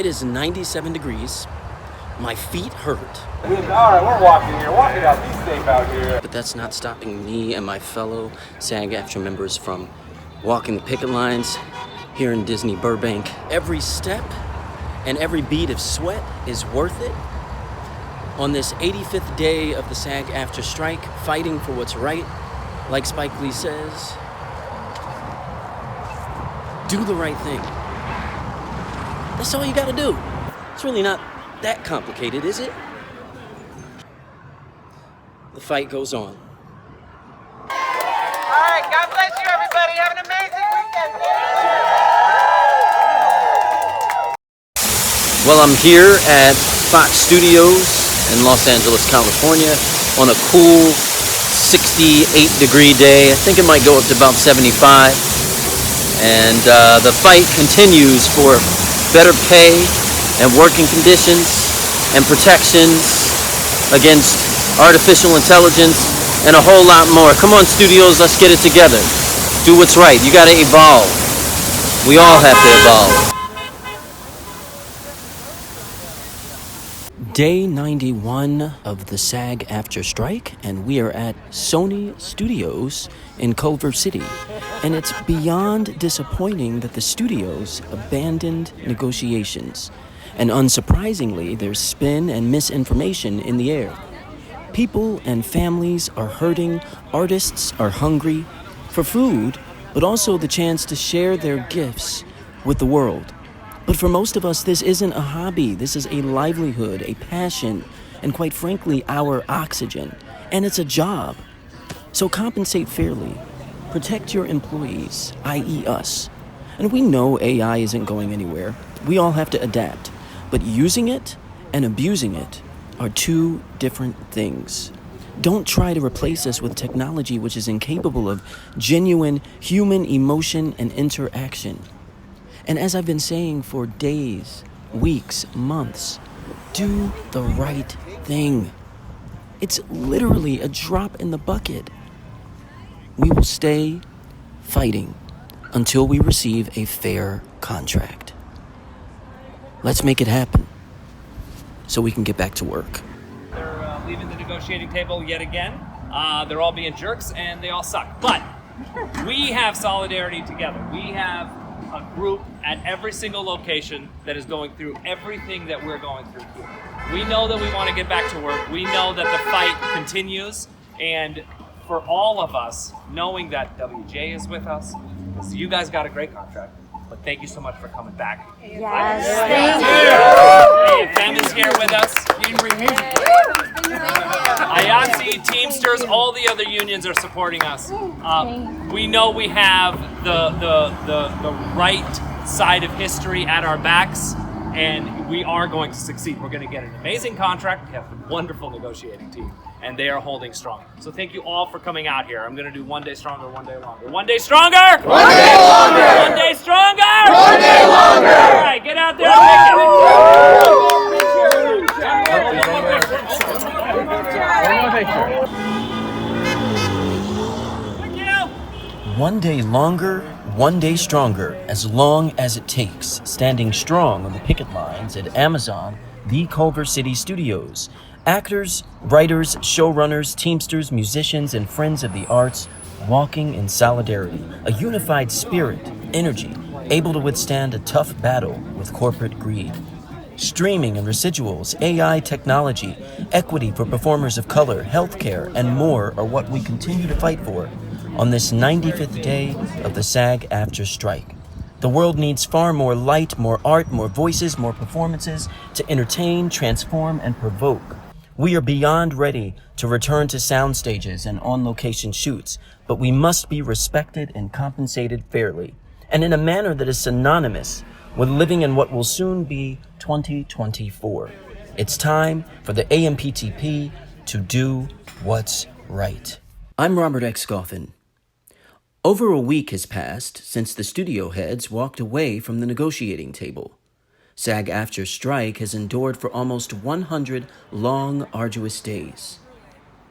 It is 97 degrees. My feet hurt. All right, we're walking here. Walk it out. Be safe out here. But that's not stopping me and my fellow SAG-AFTRA members from walking the picket lines here in Disney Burbank. Every step and every bead of sweat is worth it. On this 85th day of the SAG-AFTRA strike, fighting for what's right, like Spike Lee says, do the right thing. That's all you gotta do. It's really not that complicated, is it? The fight goes on. All right, God bless you, everybody. Have an amazing weekend. Well, I'm here at Fox Studios in Los Angeles, California, on a cool 68-degree day. I think it might go up to about 75. And the fight continues for better pay and working conditions and protections against artificial intelligence and a whole lot more. Come on, studios, let's get it together. Do what's right. You gotta evolve. We all have to evolve. Day 91 of the SAG-AFTRA strike, and we are at Sony Studios in Culver City. And it's beyond disappointing that the studios abandoned negotiations. And unsurprisingly, there's spin and misinformation in the air. People and families are hurting, artists are hungry for food, but also the chance to share their gifts with the world. But for most of us, this isn't a hobby. This is a livelihood, a passion, and quite frankly, our oxygen. And it's a job. So compensate fairly. Protect your employees, i.e. us. And we know AI isn't going anywhere. We all have to adapt. But using it and abusing it are two different things. Don't try to replace us with technology which is incapable of genuine human emotion and interaction. And as I've been saying for days, weeks, months, do the right thing. It's literally a drop in the bucket. We will stay fighting until we receive a fair contract. Let's make it happen so we can get back to work. They're leaving the negotiating table yet again. They're all being jerks and they all suck. But we have solidarity together. We have a group at every single location that is going through everything that we're going through here. We know that we want to get back to work. We know that the fight continues. And for all of us, knowing that WJ is with us, because you guys got a great contract. But thank you so much for coming back. Yes, thank you. Family's here with us. IATSE, Teamsters, all the other unions are supporting us. We know we have the right side of history at our backs, and we are going to succeed. We're going to get an amazing contract. We have a wonderful negotiating team, and they are holding strong. So thank you all for coming out here. I'm going to do one day stronger, one day longer. One day stronger! One day longer! One day stronger! One day longer! All right, get out there and make it. One day longer, one day stronger, as long as it takes, standing strong on the picket lines at Amazon, the Culver City Studios. Actors, writers, showrunners, teamsters, musicians, and friends of the arts walking in solidarity, a unified spirit, energy, able to withstand a tough battle with corporate greed. Streaming and residuals, AI technology, equity for performers of color, healthcare, and more are what we continue to fight for on this 95th day of the SAG-AFTRA strike. The world needs far more light, more art, more voices, more performances to entertain, transform, and provoke. We are beyond ready to return to sound stages and on-location shoots, but we must be respected and compensated fairly, and in a manner that is synonymous with living in what will soon be 2024. It's time for the AMPTP to do what's right. I'm Robert X. Golphin. Over a week has passed since the studio heads walked away from the negotiating table. SAG-AFTRA strike has endured for almost 100 long, arduous days.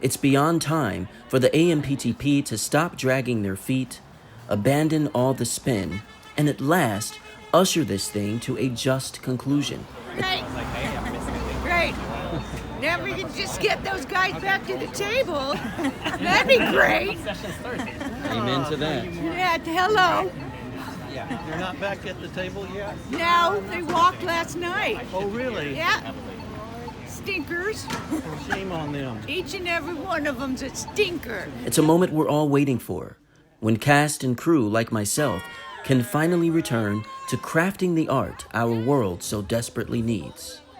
It's beyond time for the AMPTP to stop dragging their feet, abandon all the spin, and at last usher this thing to a just conclusion. Great. Great. Now we can just get those guys back to the table. That'd be great. Amen to that. Yeah, hello. You're not back at the table yet? No, they walked last night. Oh, really? Yeah. Stinkers. Shame on them. Each and every one of them's a stinker. It's a moment we're all waiting for, when cast and crew like myself can finally return to crafting the art our world so desperately needs.